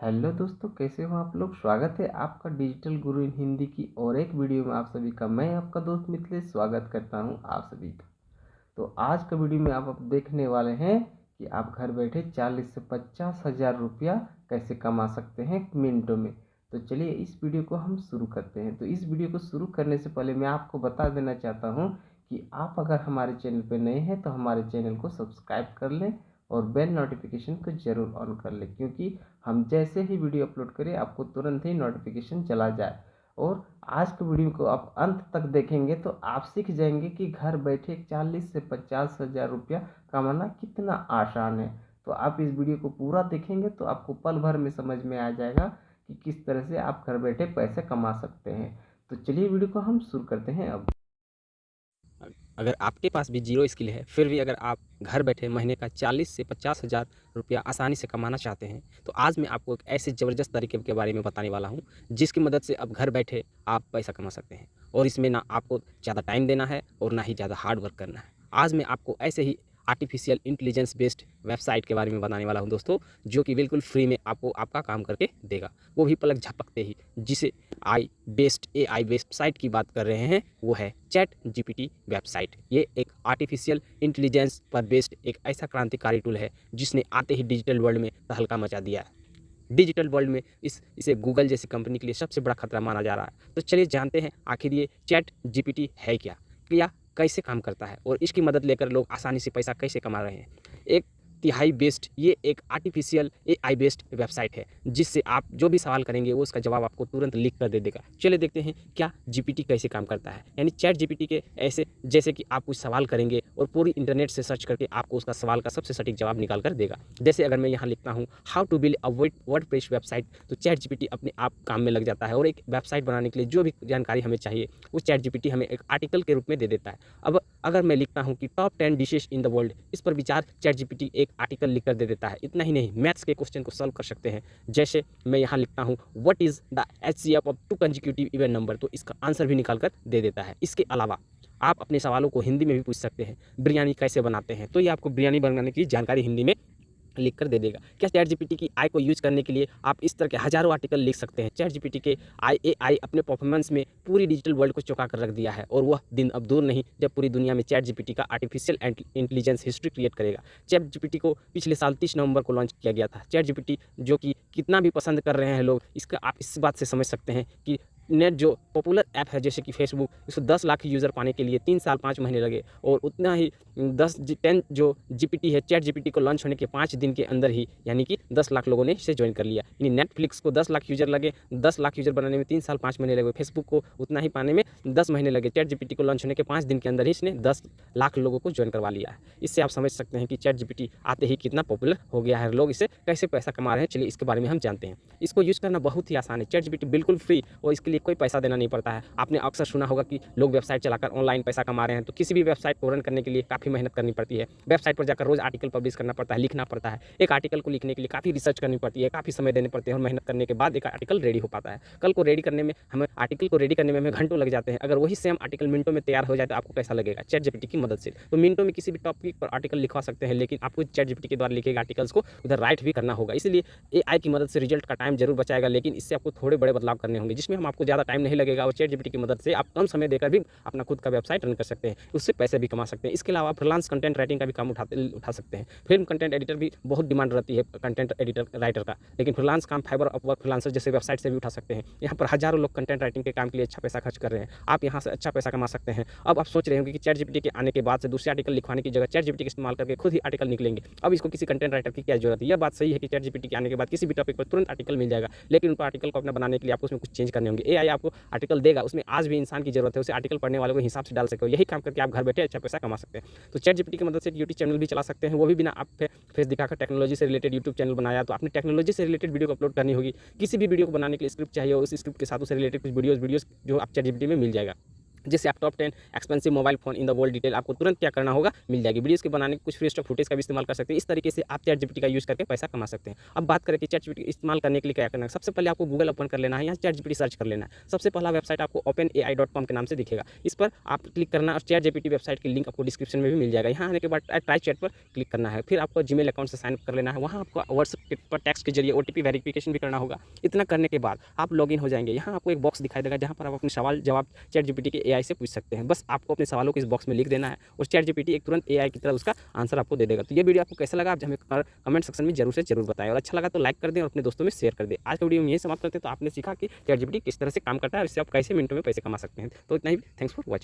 Hello दोस्तों, कैसे हो आप लोग। स्वागत है आपका डिजिटल गुरु इन हिंदी की और एक वीडियो में आप सभी का। मैं आपका दोस्त मिथिलेश स्वागत करता हूं आप सभी का। तो आज का वीडियो में आप अब देखने वाले हैं कि आप घर बैठे 40 से 50 हज़ार रुपया कैसे कमा सकते हैं मिनटों में। तो चलिए इस वीडियो को हम शुरू करते हैं। तो इस वीडियो को शुरू करने से पहले मैं आपको बता देना चाहता हूँ कि आप अगर हमारे चैनल पर नए हैं तो हमारे चैनल को सब्सक्राइब कर लें और बेल नोटिफिकेशन को ज़रूर ऑन कर लें, क्योंकि हम जैसे ही वीडियो अपलोड करें आपको तुरंत ही नोटिफिकेशन चला जाए। और आज के वीडियो को आप अंत तक देखेंगे तो आप सीख जाएंगे कि घर बैठे 40 से 50 हज़ार रुपया कमाना कितना आसान है। तो आप इस वीडियो को पूरा देखेंगे तो आपको पल भर में समझ में आ जाएगा कि किस तरह से आप घर बैठे पैसे कमा सकते हैं। तो चलिए वीडियो को हम शुरू करते हैं अब। अगर आपके पास भी जीरो स्किल है, फिर भी अगर आप घर बैठे महीने का 40 से 50 हज़ार रुपया आसानी से कमाना चाहते हैं, तो आज मैं आपको एक ऐसे ज़बरदस्त तरीके के बारे में बताने वाला हूं, जिसकी मदद से अब घर बैठे आप पैसा कमा सकते हैं। और इसमें ना आपको ज़्यादा टाइम देना है और ना ही ज़्यादा हार्ड वर्क करना है। आज मैं आपको ऐसे ही आर्टिफिशियल इंटेलिजेंस बेस्ड वेबसाइट के बारे में बताने वाला हूं दोस्तों, जो कि बिल्कुल फ्री में आपको आपका काम करके देगा, वो भी पलक झपकते ही। जिसे एआई बेस्ड साइट की बात कर रहे हैं, वो है चैट जीपीटी वेबसाइट। ये एक आर्टिफिशियल इंटेलिजेंस पर बेस्ड एक ऐसा क्रांतिकारी टूल है जिसने आते ही डिजिटल वर्ल्ड में तहलका मचा दिया है। डिजिटल वर्ल्ड में इसे गूगल जैसी कंपनी के लिए सबसे बड़ा खतरा माना जा रहा है। तो चलिए जानते हैं आखिर ये चैट जीपीटी है क्या कैसे काम करता है और इसकी मदद लेकर लोग आसानी से पैसा कैसे कमा रहे हैं। एक तिहाई बेस्ड ये एक आर्टिफिशियल एआई बेस्ड वेबसाइट है, जिससे आप जो भी सवाल करेंगे वो उसका जवाब आपको तुरंत लिख कर दे देगा। चलिए देखते हैं क्या जीपीटी कैसे काम करता है। यानी चैट जीपीटी के ऐसे जैसे कि आप कुछ सवाल करेंगे और पूरी इंटरनेट से सर्च करके आपको उसका सवाल का सबसे सटीक जवाब निकाल कर देगा। जैसे अगर मैं यहाँ लिखता हूँ how to build a WordPress website, तो चैट जीपीटी अपने आप काम में लग जाता है और एक वेबसाइट बनाने के लिए जो भी जानकारी हमें चाहिए वो चैट जीपीटी हमें एक आर्टिकल के रूप में दे देता है। अब अगर मैं लिखता हूँ कि top 10 dishes in the world, इस पर विचार चैट जीपीटी एक आर्टिकल लिख कर दे देता है। इतना ही नहीं, मैथ्स के क्वेश्चन को सॉल्व कर सकते हैं। जैसे मैं यहाँ लिखता हूँ what is the HCF of 2 consecutive even number, तो इसका आंसर भी निकाल कर दे देता है। इसके अलावा आप अपने सवालों को हिंदी में भी पूछ सकते हैं। बिरयानी कैसे बनाते हैं, तो ये आपको बिरयानी बनाने की जानकारी हिंदी में लिख कर दे देगा। क्या चैट जीपीटी की आई को यूज़ करने के लिए आप इस तरह के हज़ारों आर्टिकल लिख सकते हैं। चैट जीपीटी के एआई अपने परफॉर्मेंस में पूरी डिजिटल वर्ल्ड को चौंका कर रख दिया है, और वह दिन अब दूर नहीं जब पूरी दुनिया में चैट जीपीटी का आर्टिफिशियल इंटेलिजेंस हिस्ट्री क्रिएट करेगा। चैट जीपीटी को पिछले साल 30 नवंबर को लॉन्च किया गया था। चैट जीपीटी जो कि कितना भी पसंद कर रहे हैं लोग, इसका आप इस बात से समझ सकते हैं कि नेट जो पॉपुलर ऐप है जैसे कि फेसबुक, इसको 10 लाख यूज़र पाने के लिए 3 साल 5 महीने लगे, और उतना ही 10 जो जीपीटी है चैट जीपीटी को लॉन्च होने के 5 दिन के अंदर ही यानी कि 10 लाख लोगों ने इसे ज्वाइन कर लिया। यानी नेटफ्लिक्स को 10 लाख यूज़र लगे, 10 लाख यूज़र बनाने में 3 साल 5 महीने लगे। फेसबुक को उतना ही पाने में 10 महीने लगे। चैट जीपीटी को लॉन्च होने के 5 दिन के अंदर ही इसने 10 लाख लोगों को ज्वाइन करवा लिया है। इससे आप समझ सकते हैं कि चैट जीपीटी आते ही कितना पॉपुलर हो गया है, लोग इसे कैसे पैसा कमा रहे हैं। चलिए इसके बारे में हम जानते हैं। इसको यूज़ करना बहुत ही आसान है। चैट जीपीटी बिल्कुल फ्री और इसके लिए कोई पैसा देना नहीं पड़ता है। आपने अक्सर सुना होगा कि लोग वेबसाइट चलाकर ऑनलाइन पैसा कमा रहे हैं, तो किसी भी वेबसाइट को रन करने के लिए काफ़ी मेहनत करनी पड़ती है। वेबसाइट पर जाकर रोज़ आर्टिकल पब्लिश करना पड़ता है, लिखना पड़ता है। एक आर्टिकल को लिखने के लिए काफ़ी रिसर्च करनी पड़ती है, काफ़ी समय देने पड़ते हैं, और मेहनत करने के बाद एक आर्टिकल रेडी हो पाता है। कल को रेडी करने में हमें आर्टिकल को रेडी करने में हमें घंटों लग जाते हैं। अगर वही सेम आर्टिकल मिनटों में तैयार हो जाए तो आपको कैसा लगेगा। चैट जीपीटी की मदद से तो मिनटों में किसी भी टॉपिक पर आर्टिकल लिखवा सकते हैं, लेकिन आपको चैट जीपीटी के द्वारा लिखे गए आर्टिकल्स को उधर राइट भी करना होगा। इसलिए एआई की मदद से रिजल्ट का टाइम जरूर बचाएगा, लेकिन इससे आपको थोड़े बड़े बदलाव करने होंगे, जिसमें हम आपको ज़्यादा टाइम नहीं लगेगा, और चैट जीपीटी की मदद से आप कम समय देकर भी अपना खुद का वेबसाइट रन कर सकते हैं, उससे पैसे भी कमा सकते हैं। इसके अलावा फ्रीलांस कंटेंट राइटिंग का भी काम उठा सकते हैं। फिल्म कंटेंट एडिटर भी बहुत डिमांड रहती है कंटेंट एडिटर राइटर का, लेकिन फ्रीलांस काम फाइबर अपवर्क फ्रीलांसर जैसे वेबसाइट से भी उठा सकते हैं। यहाँ पर हज़ारों लोग कंटेंट राइटिंग के काम के लिए अच्छा पैसा खर्च कर रहे हैं। आप यहाँ से अच्छा पैसा कमा सकते हैं। अब आप सोच रहे होंगे कि चैट जीपीटी के आने के बाद से दूसरे आर्टिकल लिखवाने की जगह चैट जीपीटी का इस्तेमाल करके खुद ही आर्टिकल निकलेंगे, अब इसको किसी कंटेंट राइटर की क्या जरूरत है। यह बात सही है कि चैट जीपीटी के आने के बाद किसी भी टॉपिक पर तुरंत आर्टिकल मिल जाएगा, लेकिन उनको आर्टिकल को अपना बनाने के लिए आपको उसमें कुछ चेंज करने होंगे। एआई आपको आर्टिकल देगा, उसमें आज भी इंसान की जरूरत है, उसे आर्टिकल पढ़ने वाले को हिसाब से डाल सके। यही काम करके आप घर बैठे अच्छा पैसा कमा सकते हैं। तो चैट जीपीटी की मदद से यूट्यूब चैनल भी चला सकते हैं, वो भी बिना आप फेस दिखाकर। टेक्नोलॉजी से रिलेटेड यूट्यूब चैनल बनाया तो आपने टेक्नोलॉजी से रिलेटेड वीडियो को अपलोड करनी होगी। किसी भी वीडियो को बनाने के लिए स्क्रिप्ट चाहिए, उस स्क्रिप्ट के साथ उससे रिलेटेड कुछ वीडियोस जो आप चैट जीपीटी में मिल जाएगा। जैसे आप top 10 expensive mobile phone in the world detail आपको तुरंत क्या करना होगा, मिल जाएगी। वीडियोस के बनाने के कुछ फ्री स्टॉक फुटेज का भी इस्तेमाल कर सकते हैं। इस तरीके से आप चैट जीपीटी का यूज़ करके पैसा कमा सकते हैं। अब बात करें कि चैट जीपीटी इस्तेमाल करने के लिए क्या करना है। सबसे पहले आपको गूगल ओपन कर लेना है, यहाँ चैट जीपीटी सर्च कर लेना है। सबसे पहला वेबसाइट आपको openai.com के नाम से दिखेगा, इस पर आप क्लिक करना और चैट जीपीटी वेबसाइट की लिंक आपको डिस्क्रिप्शन में भी मिल जाएगा। यहाँ आने के बाद ट्राई चैट पर क्लिक करना है, फिर आपको जीमेल अकाउंट से साइन अप कर लेना है। वहाँ आपको व्हाट्सएप पर टेक्स्ट के जरिए ओटीपी वेरिफिकेशन भी करना होगा। इतना करने के बाद आप लॉगिन हो जाएंगे। यहाँ आपको एक बॉक्स दिखाई देगा जहाँ पर आप अपने सवाल जवाब चैट जीपीटी के एआई से पूछ सकते हैं। बस आपको अपने सवालों को इस बॉक्स में लिख देना है और चैट जीपीटी एक तुरंत एआई की तरह उसका आंसर आपको दे देगा। तो ये वीडियो आपको कैसा लगा आप हमें कमेंट सेक्शन में जरूर से जरूर बताएं, और अच्छा लगा तो लाइक कर दें और अपने दोस्तों में शेयर कर दें। आज का वीडियो में यही समाप्त करते हैं। तो आपने सीखा कि चैट जीपीटी किस तरह से काम करता है और इससे आप कैसे मिनटों में पैसे कमा सकते हैं। तो इतना ही, थैंक्स फॉर वॉचिंग।